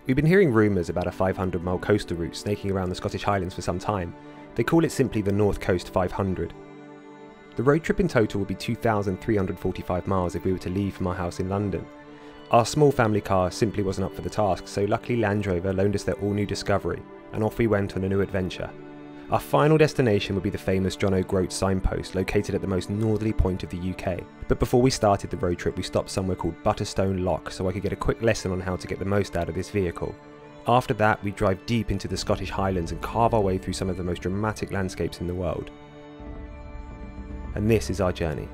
We've been hearing rumours about a 500-mile coastal route snaking around the Scottish Highlands for some time. They call it simply the North Coast 500. The road trip in total would be 2,345 miles if we were to leave from our house in London. Our small family car simply wasn't up for the task, so luckily LANDROVER loaned us their all-new Discovery, and off we went on a new adventure. Our final destination would be the famous John O'Groats signpost, located at the most northerly point of the UK. But before we started the road trip, we stopped somewhere called Butterstone Lock so I could get a quick lesson on how to get the most out of this vehicle. After that, we drive deep into the Scottish Highlands and carve our way through some of the most dramatic landscapes in the world. And this is our journey.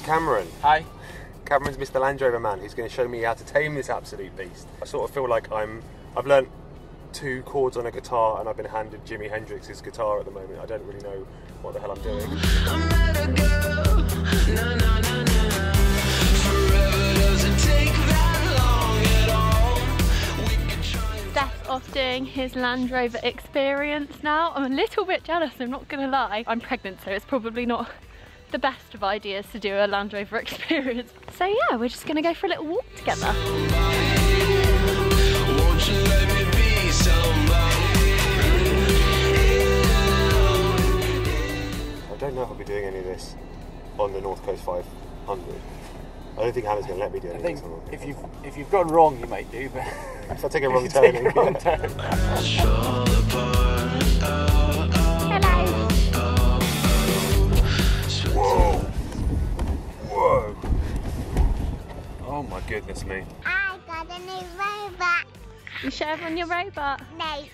Cameron. Hi. Cameron's Mr. LANDROVER man who's going to show me how to tame this absolute beast. I sort of feel like I've learnt 2 chords on a guitar and I've been handed Jimi Hendrix's guitar at the moment. I don't really know what the hell I'm doing. Stef off doing his LANDROVER experience now. I'm a little bit jealous, I'm not going to lie. I'm pregnant, so it's probably not the best of ideas to do a LANDROVER experience. So yeah, we're just gonna go for a little walk together. I don't know if I'll be doing any of this on the North Coast 500. I don't think Hannah's going to let me do anything. I think if you've gone wrong, you might do, but if I take a wrong turn, Whoa! Oh my goodness me. I got a new robot. You show everyone your robot? No.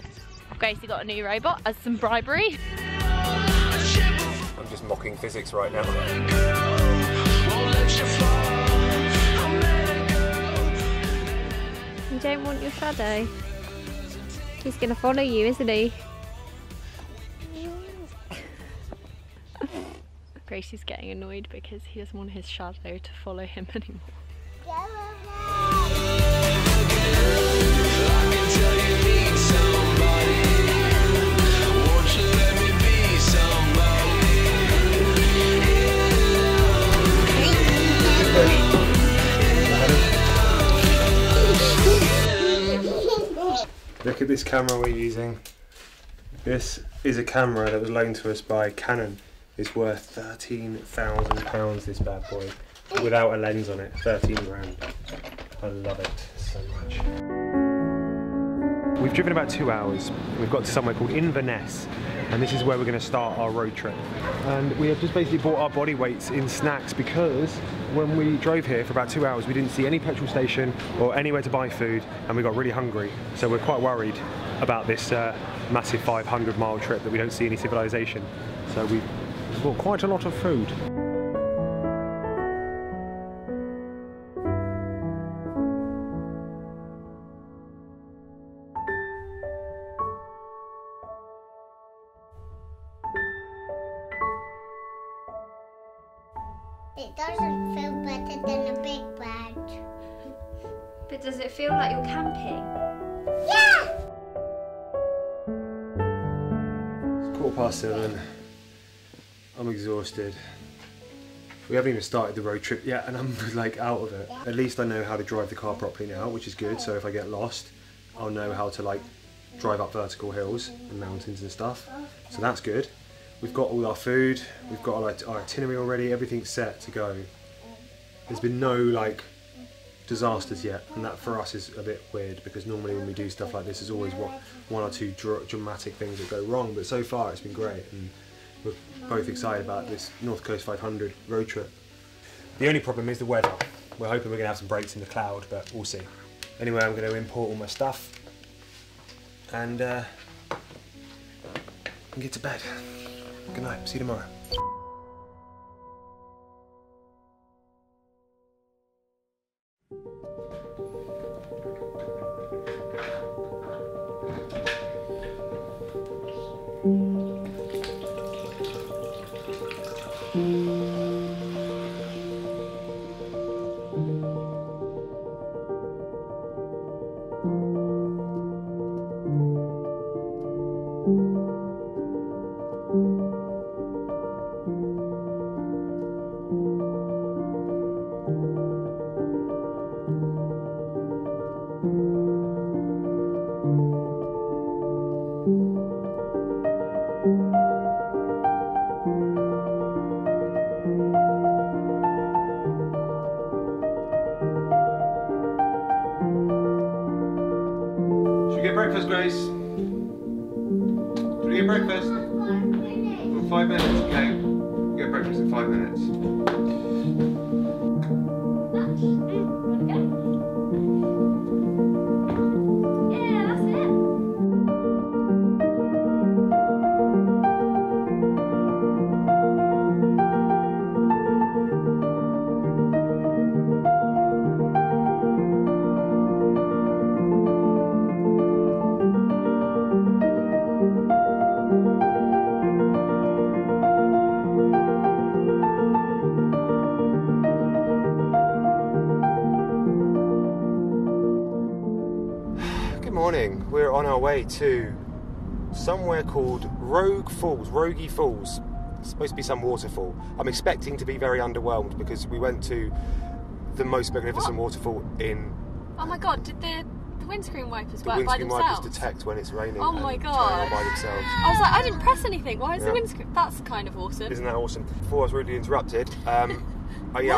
Gracie got a new robot as some bribery. I'm just mocking physics right now. You don't want your shadow? He's gonna follow you, isn't he? Gracie's getting annoyed because he doesn't want his shadow to follow him anymore. Look at this camera we're using. This is a camera that was loaned to us by Canon. It's worth £13,000, this bad boy, without a lens on it. 13 grand. I love it so much. We've driven about 2 hours. We've got to somewhere called Inverness, and this is where we're going to start our road trip. And we have just basically bought our body weights in snacks because when we drove here for about 2 hours, we didn't see any petrol station or anywhere to buy food, and we got really hungry. So we're quite worried about this massive 500-mile trip that we don't see any civilization. So we've bought quite a lot of food. It doesn't feel better than a big bag. But does it feel like you're camping? Yeah! It's 7:15. I'm exhausted. We haven't even started the road trip yet and I'm like out of it. At least I know how to drive the car properly now, which is good. So if I get lost, I'll know how to like drive up vertical hills and mountains and stuff. So that's good. We've got all our food, we've got our itinerary already, everything's set to go. There's been no like disasters yet, and that for us is a bit weird because normally when we do stuff like this there's always one or two dramatic things that go wrong, but so far it's been great and we're both excited about this North Coast 500 road trip. The only problem is the weather. We're hoping we're going to have some breaks in the cloud, but we'll see. Anyway, I'm going to import all my stuff and get to bed. Good night, see you tomorrow. Breakfast, Grace. Do you get breakfast? In 5 minutes, okay. You get breakfast in 5 minutes. Yeah, that's it. Morning. We're on our way to somewhere called Rogie Falls. It's supposed to be some waterfall. I'm expecting to be very underwhelmed because we went to the most magnificent waterfall in... Oh my god, did the windscreen wipers the work by windscreen themselves? wipers detect when it's raining. Oh my and god. turn on by themselves. I was like, I didn't press anything. Why is Yeah. the windscreen... That's kind of awesome. Isn't that awesome? Before I was rudely interrupted, I'm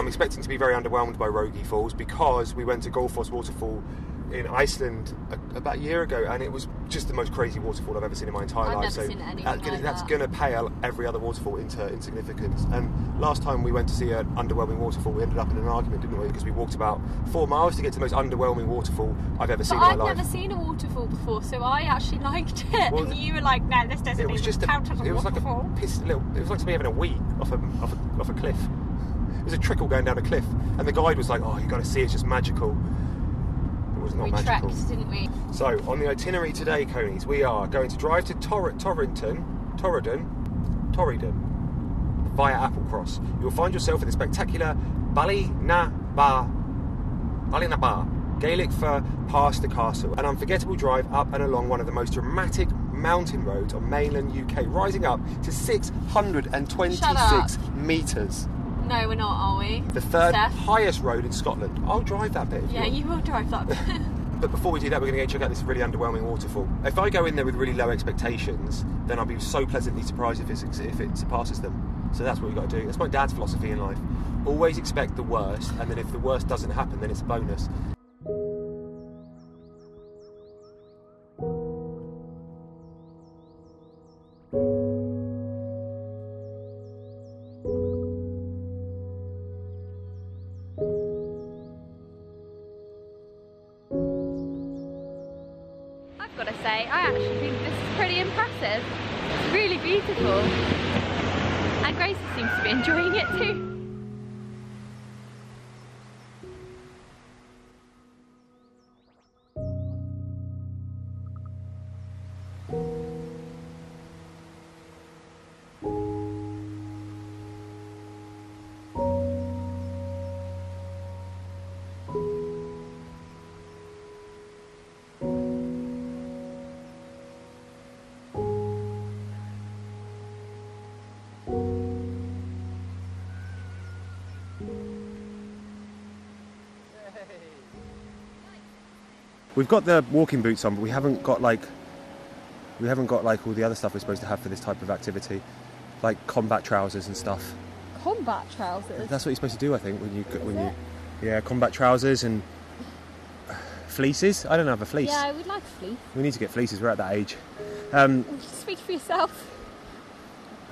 expecting to be very underwhelmed by Rogie Falls because we went to Gullfoss Waterfall in Iceland about a year ago, and it was just the most crazy waterfall I've ever seen in my entire life. I've never seen anything like that's that. going to pale every other waterfall into insignificance. And last time we went to see an underwhelming waterfall, we ended up in an argument, didn't we? Because we walked about 4 miles to get to the most underwhelming waterfall I've ever seen in my life. I've never seen a waterfall before, so I actually liked it. Well, and you were like, no, this doesn't It was even just count as a it was like waterfall. a piss little. It was like somebody having a wee off a cliff. It was a trickle going down a cliff, and the guide was like, "Oh, you got to see, it's just magical." It was not We magical. trekked, didn't we? So, on the itinerary today, Conies, we are going to drive to Torridon via Applecross. You'll find yourself in the spectacular Ballinabar, Gaelic for past the castle, an unforgettable drive up and along one of the most dramatic mountain roads on mainland UK, rising up to 626 metres. No, we're not, are we? The third Stef? highest road in Scotland. I'll drive that bit. If Yeah, you will drive that bit. But before we do that, we're going to go check out this really underwhelming waterfall. If I go in there with really low expectations, then I'll be so pleasantly surprised if it surpasses them. So that's what we've got to do. That's my dad's philosophy in life. Always expect the worst, and then if the worst doesn't happen, then it's a bonus. I've got to say, I actually think this is pretty impressive. It's really beautiful. And Gracie seems to be enjoying it too. We've got the walking boots on, but we haven't got like all the other stuff we're supposed to have for this type of activity, like combat trousers and stuff. Combat trousers? That's what you're supposed to do, I think, when you yeah, combat trousers and fleeces. I don't have a fleece. Yeah, I would like a fleece. We need to get fleeces. We're at that age. Speak for yourself.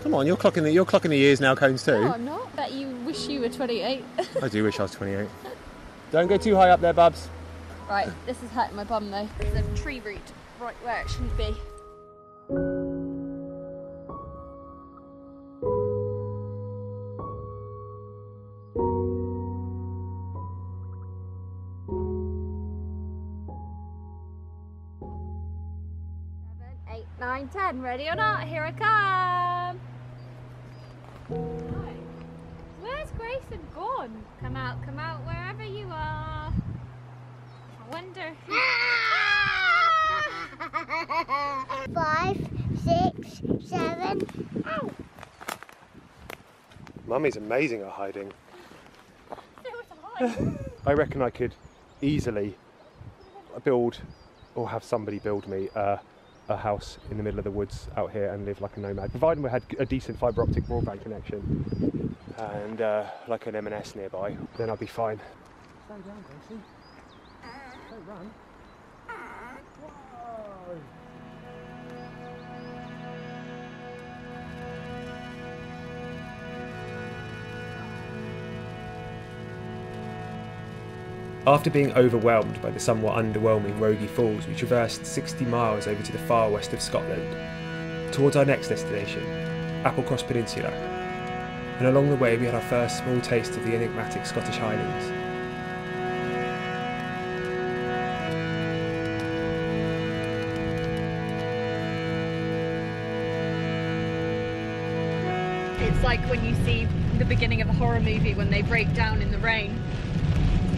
Come on, you're clocking the years now, Cones too. No, I'm not. Bet you wish you were 28. I do wish I was 28. Don't go too high up there, Bubs. Right, this is hurting my bum though. There's a tree root right where it shouldn't be. Seven, 8, 9, 10. Ready or not? Here I come. Where's Grayson gone? Come out, wherever you are. I wonder who... 5, 6, 7, 8. Mummy's amazing at hiding. I reckon I could easily build or have somebody build me a house in the middle of the woods out here and live like a nomad, providing we had a decent fibre optic broadband connection and like an M&S nearby, then I'd be fine. Slow down, Gracie. Don't run. Whoa. After being overwhelmed by the somewhat underwhelming Rogie Falls, we traversed 60 miles over to the far west of Scotland, towards our next destination, Applecross Peninsula, and along the way we had our first small taste of the enigmatic Scottish highlands. It's like when you see the beginning of a horror movie when they break down in the rain.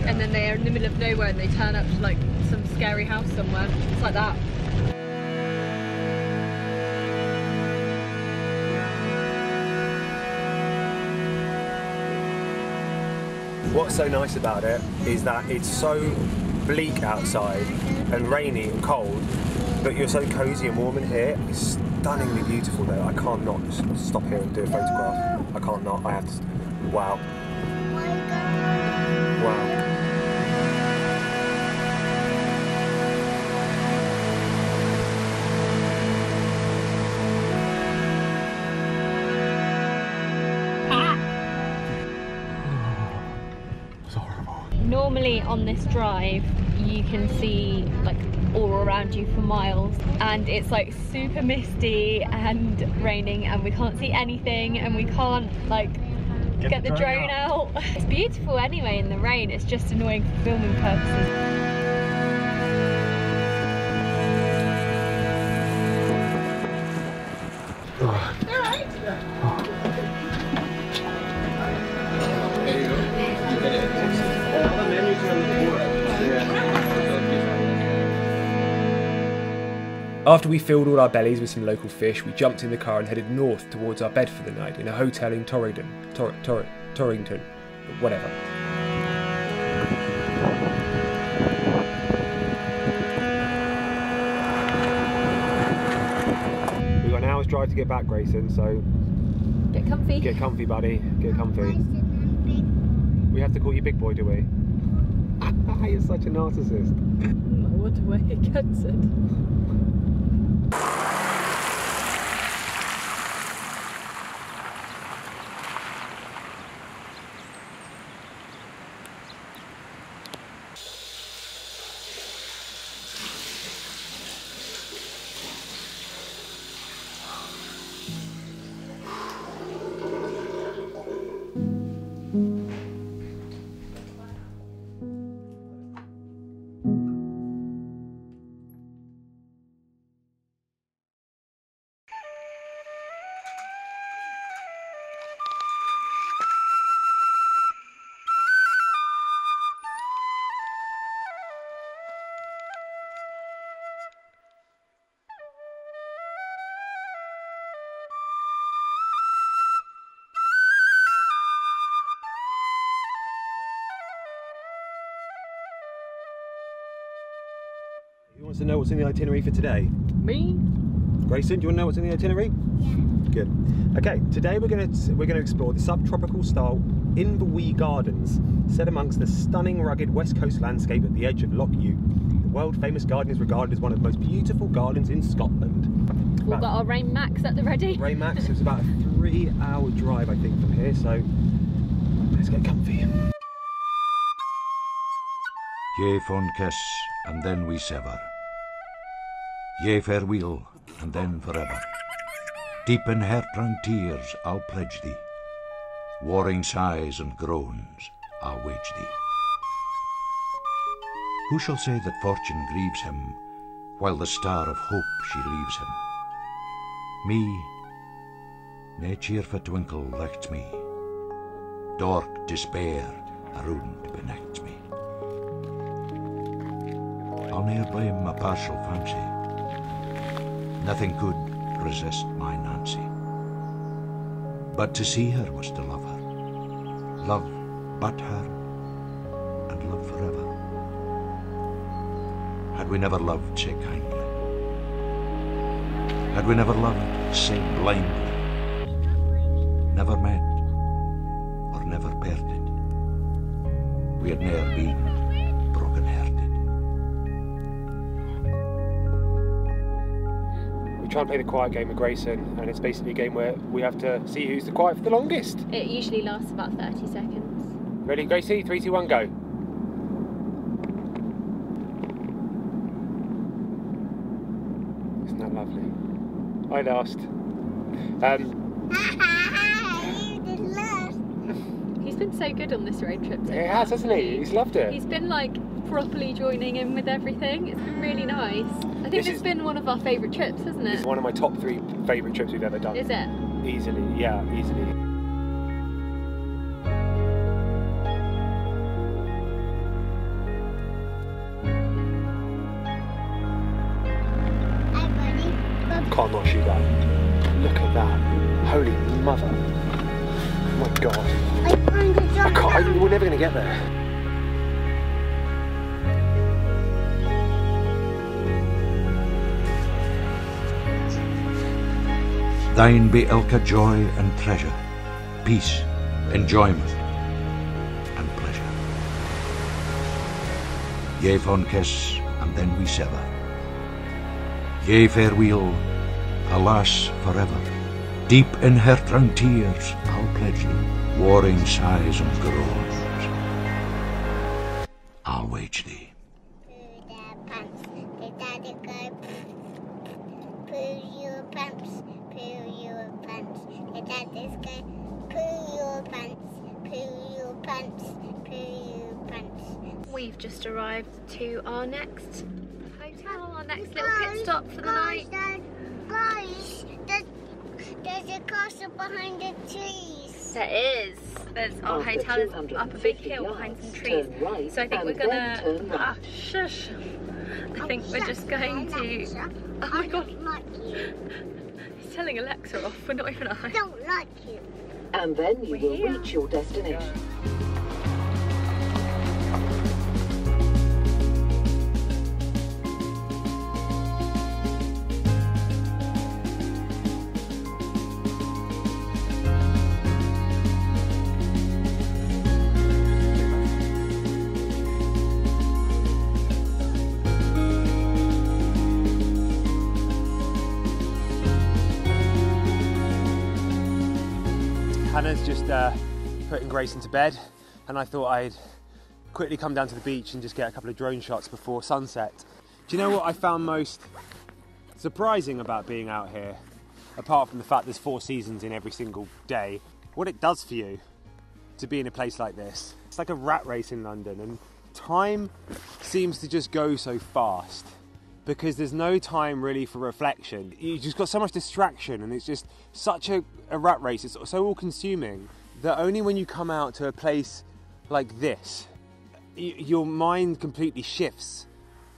And then they are in the middle of nowhere and they turn up to like some scary house somewhere. It's like that. What's so nice about it is that it's so bleak outside and rainy and cold, but you're so cosy and warm in here. It's stunningly beautiful though. I can't not just stop here and do a photograph. I can't not. I have to. Wow. Wow. Normally on this drive you can see like all around you for miles, and it's like super misty and raining and we can't see anything and we can't like get the drone out. It's beautiful anyway in the rain, it's just annoying for filming purposes. After we filled all our bellies with some local fish, we jumped in the car and headed north towards our bed for the night in a hotel in Torrington, whatever. We've got an hour's drive to get back, Grayson, so Get comfy. Get comfy, buddy. Get comfy. We have to call you big boy, do we? You're such a narcissist. I wonder where he gets it. Who wants to know what's in the itinerary for today? Me? Grayson, do you want to know what's in the itinerary? Yeah. Good. Okay, today we're going to explore the subtropical style Inverwee Gardens, set amongst the stunning rugged west coast landscape at the edge of Loch Ewe. The world famous garden is regarded as one of the most beautiful gardens in Scotland. We've got our Rain Max at the ready. Rain Max is about a 3-hour drive, I think, from here, so let's get comfy. Ye fond kiss, and then we sever. Ye farewell, and then forever. Deep in heart-wrung tears I'll pledge thee. Warring sighs and groans I'll wage thee. Who shall say that fortune grieves him, while the star of hope she leaves him? Me, nae cheerfu' twinkle lichts me. Dark despair around benects me. I'll ne'er blame my partial fancy. Nothing could resist my Nancy. But to see her was to love her. Love but her, and love forever. Had we never loved so kindly? Had we never loved so blindly? Never met, or never parted, we had ne'er been broken-hearted. We try and play the quiet game with Grayson, and it's basically a game where we have to see who's the quiet for the longest. It usually lasts about 30 seconds. Ready, Gracie? 3, 2, 1, go. Isn't that lovely? I lost. He's been so good on this road trip. He has, hasn't he? He's loved it. He's been like properly joining in with everything. It's been really nice. I think it's been one of our favourite trips, hasn't it? It's one of my top 3 favourite trips we've ever done. Is it? Easily, yeah, easily. Can't not shoot that. Look at that. Holy mother. Oh my god. I can't, we're never going to get there. Thine be ilka joy and treasure, peace, enjoyment, and pleasure. Yea, fond kiss, and then we sever. Yea, farewell, alas, forever. Deep in her-drunk tears, I'll pledge thee, warring sighs and groans. I'll wage thee. We've just arrived to our next hotel, our next little pit stop for the night. Guys, there's a castle behind the trees. There is. Our hotel is up a big hill behind some trees. So I think we're gonna. Shush. I think we're just going to. Oh my god. He's telling Alexa off. We're not even at home. I don't like you. And then you will reach your destination. Hannah's just putting Grayson to bed, and I thought I'd quickly come down to the beach and just get a couple of drone shots before sunset. Do you know what I found most surprising about being out here, apart from the fact there's 4 seasons in every single day? What it does for you to be in a place like this. It's like a rat race in London, and time seems to just go so fast because there's no time really for reflection. You just got so much distraction, and it's just such a rat race. It's so all-consuming that only when you come out to a place like this, your mind completely shifts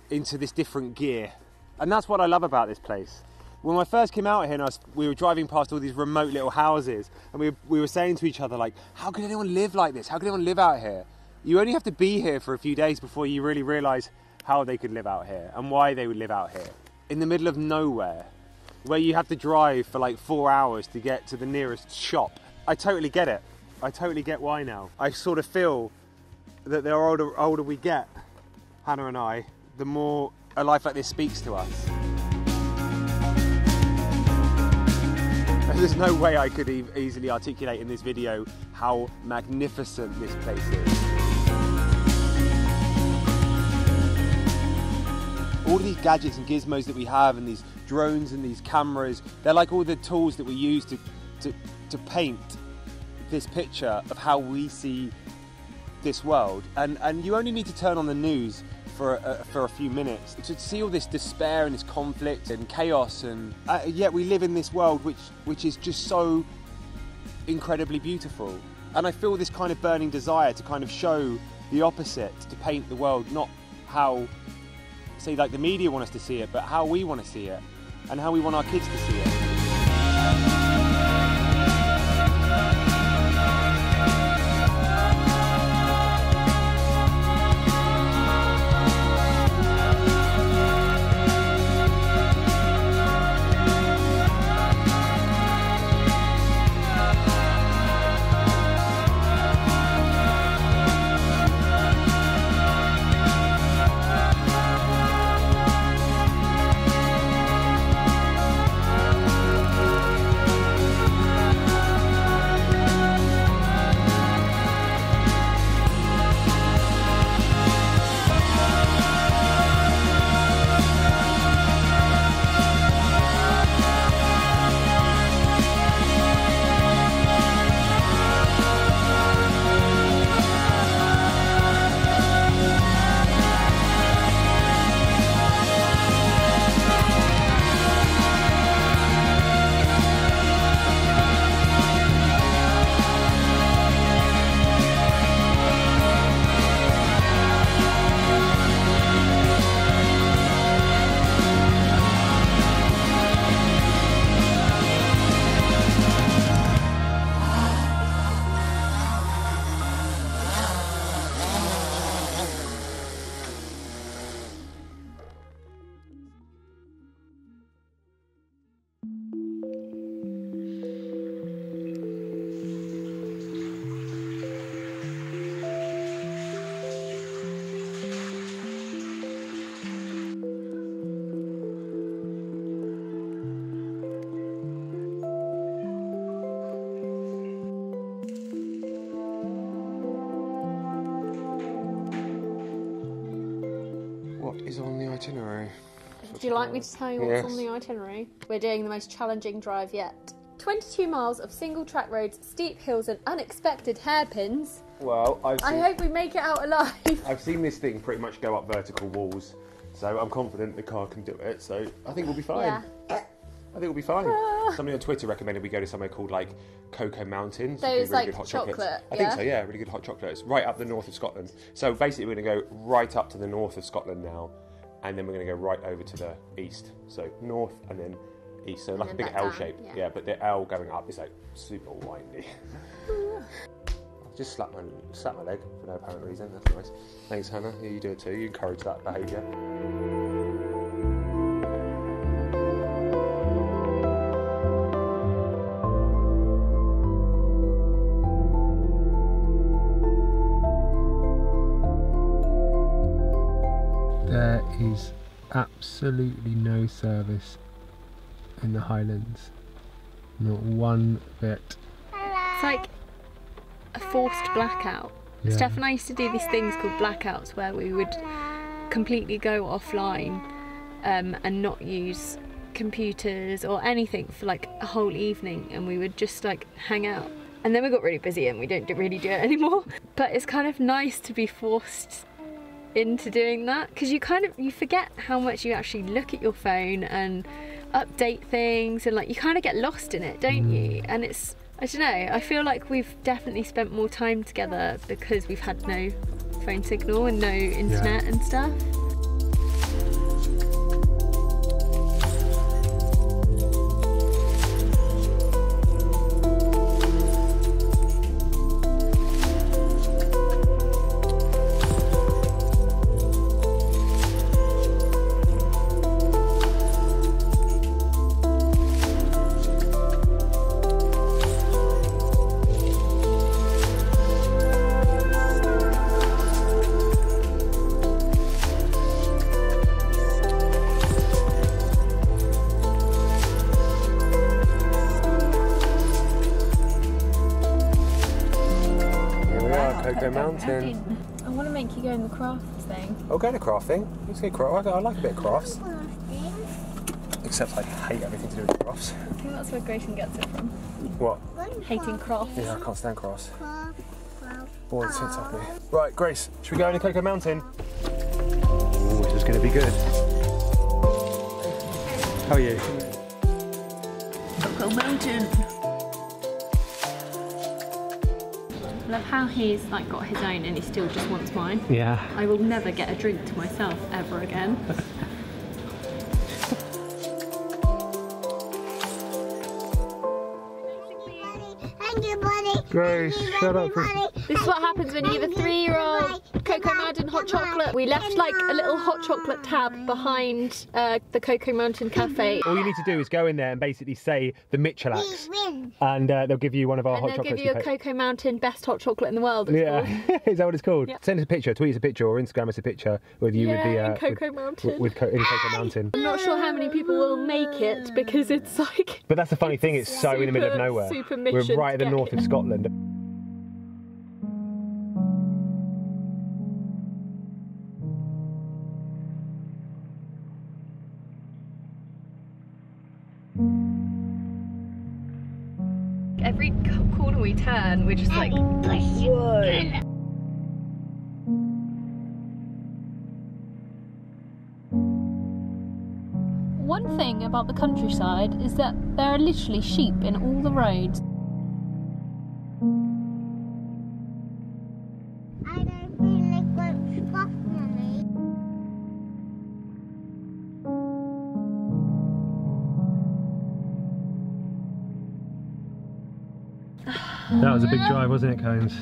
into this different gear. And that's what I love about this place. When I first came out here, and we were driving past all these remote little houses, and we were saying to each other, like, how could anyone live like this? How could anyone live out here? You only have to be here for a few days before you really realise how they could live out here and why they would live out here. In the middle of nowhere, where you have to drive for like 4 hours to get to the nearest shop. I totally get it. I totally get why now. I sort of feel that the older we get, Hannah and I, the more a life like this speaks to us. There's no way I could easily articulate in this video how magnificent this place is. All of these gadgets and gizmos that we have, and these drones and these cameras, they're like all the tools that we use to paint this picture of how we see this world. And you only need to turn on the news for a few minutes to see all this despair and this conflict and chaos, and yet we live in this world which is just so incredibly beautiful. And I feel this kind of burning desire to kind of show the opposite, to paint the world not how, say, like the media want us to see it, but how we want to see it. and how we want our kids to see it. What is on the itinerary? Would you like me to tell you what's on the itinerary? We're doing the most challenging drive yet. 22 miles of single track roads, steep hills and unexpected hairpins. Well, I hope we make it out alive. I've seen this thing pretty much go up vertical walls, so I'm confident the car can do it, so I think we'll be fine. Yeah. I think we'll be fine. Somebody on Twitter recommended we go to somewhere called like Cocoa Mountains. Those really like good hot chocolate, chocolates. I think so, yeah, really good hot chocolates. Right up the north of Scotland. So basically we're going to go right up to the north of Scotland now, and then we're going to go right over to the east. So north and then east, so like a big L shape. Yeah, but the L going up is like super windy. I've just slapped my leg for no apparent reason, that's nice. Thanks Hannah, yeah, you do it too, you encourage that behaviour. There is absolutely no service in the Highlands, not one bit. It's like a forced blackout. Yeah. Steph and I used to do these things called blackouts where we would completely go offline and not use computers or anything for like a whole evening, and we would just like hang out. And then we got really busy and we don't really do it anymore. But it's kind of nice to be forced into doing that, because you forget how much you actually look at your phone and update things, and like you kind of get lost in it, don't you? And it's, I don't know, I feel like we've definitely spent more time together because we've had no phone signal and no internet and stuff. Mountain. I want to make you go in the crafts thing. Oh, go to crafting. Let's go craft. I like a bit of crafts. Except I hate everything to do with crafts. I think that's where Grayson gets it from. What? Hating crafts. Yeah, I can't stand crafts. Boy, the tits off me. Right, Grace, should we go into Cocoa Mountain? Oh, this is going to be good. How are you? Cocoa Mountain. I love how he's like got his own and he still just wants mine. Yeah. I will never get a drink to myself ever again. Grace, shut up. This is what happens when you give a 3-year-old Cocoa Mountain hot chocolate. We left like a little hot chocolate tab behind the Cocoa Mountain Cafe. All you need to do is go in there and basically say the Michalaks, and they'll give you one of our hot chocolates. They'll give you a Cocoa Mountain best hot chocolate in the world. Yeah, is that what it's called? Yep. Send us a picture, tweet us a picture, or Instagram us a picture with you with the in Cocoa Mountain. in Cocoa Mountain. I'm not sure how many people will make it because it's like. But that's the funny thing; it's so in the middle of nowhere. Super We're mission right at the to north get of Scotland. Every corner we turn, we're just like, whoa. One thing about the countryside is that there are literally sheep in all the roads. I don't feel like what's fuck, Mummy. That was a big drive, wasn't it, Cones?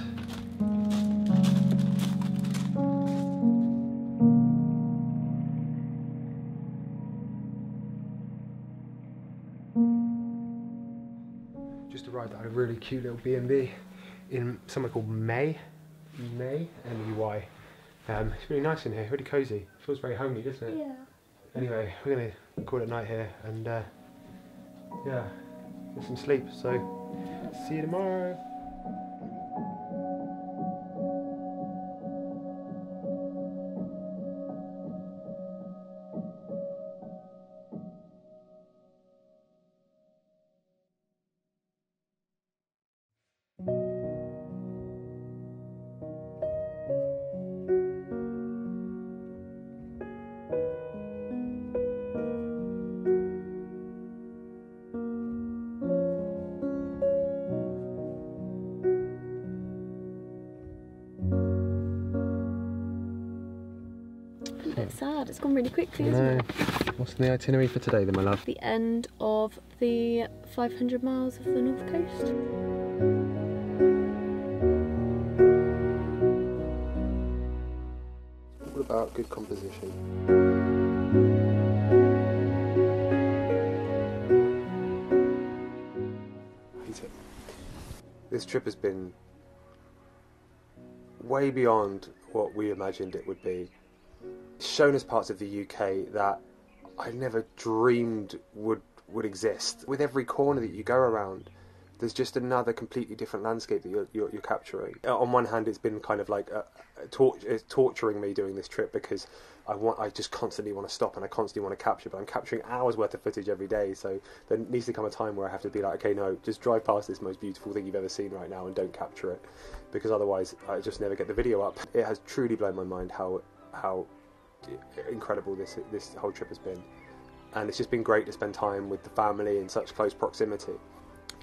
Just arrived at a really cute little B&B in somewhere called May, M-E-Y. It's really nice in here, really cosy. Feels very homely, doesn't it? Yeah. Anyway, we're going to call it a night here and yeah, get some sleep. So see you tomorrow. I'm a bit sad, it's gone really quickly, isn't it? What's the itinerary for today then, my love? The end of the 500 miles of the North Coast. All about good composition. I hate it. This trip has been way beyond what we imagined it would be. It's shown us parts of the UK that I never dreamed would exist. With every corner that you go around, there's just another completely different landscape that you're capturing. On one hand, it's been kind of like it's torturing me doing this trip because I just constantly want to stop and I constantly want to capture, but I'm capturing hours worth of footage every day. So there needs to come a time where I have to be like, okay, no, just drive past this most beautiful thing you've ever seen right now and don't capture it, because otherwise I just never get the video up. It has truly blown my mind how incredible this whole trip has been, and it's just been great to spend time with the family in such close proximity.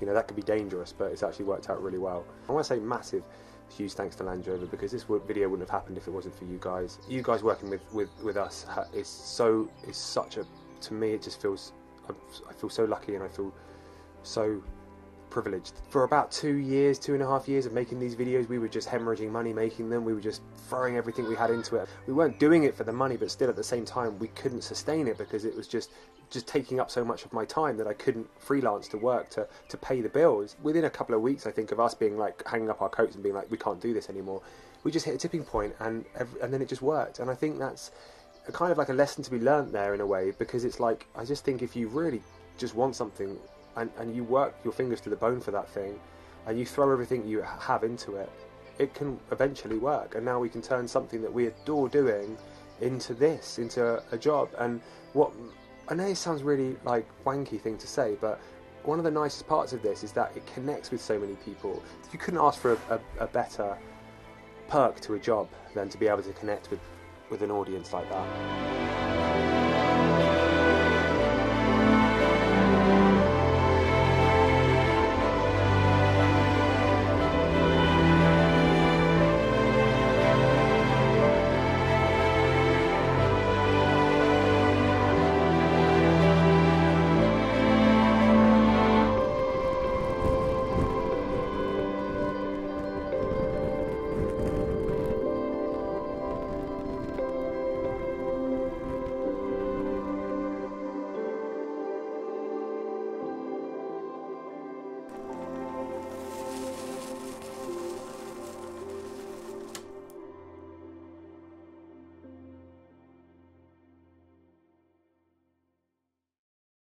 You know, that could be dangerous, but it's actually worked out really well. I want to say massive, huge thanks to LANDROVER, because this video wouldn't have happened if it wasn't for you guys. You guys working with us is such a, to me it just feels, I feel so lucky and I feel so privileged. For about 2.5 years of making these videos, we were just hemorrhaging money making them. We were just throwing everything we had into it. We weren't doing it for the money, but still at the same time we couldn't sustain it because it was just taking up so much of my time that I couldn't freelance to work to pay the bills. Within a couple of weeks, I think, of us being like hanging up our coats and being like, we can't do this anymore, we just hit a tipping point, and then it just worked. And I think that's kind of like a lesson to be learnt there in a way, because it's like, I just think if you really just want something and you work your fingers to the bone for that thing and you throw everything you have into it, it can eventually work. And now we can turn something that we adore doing into a job. And what I know, it sounds really like wanky thing to say, but one of the nicest parts of this is that it connects with so many people. You couldn't ask for a better perk to a job than to be able to connect with an audience like that.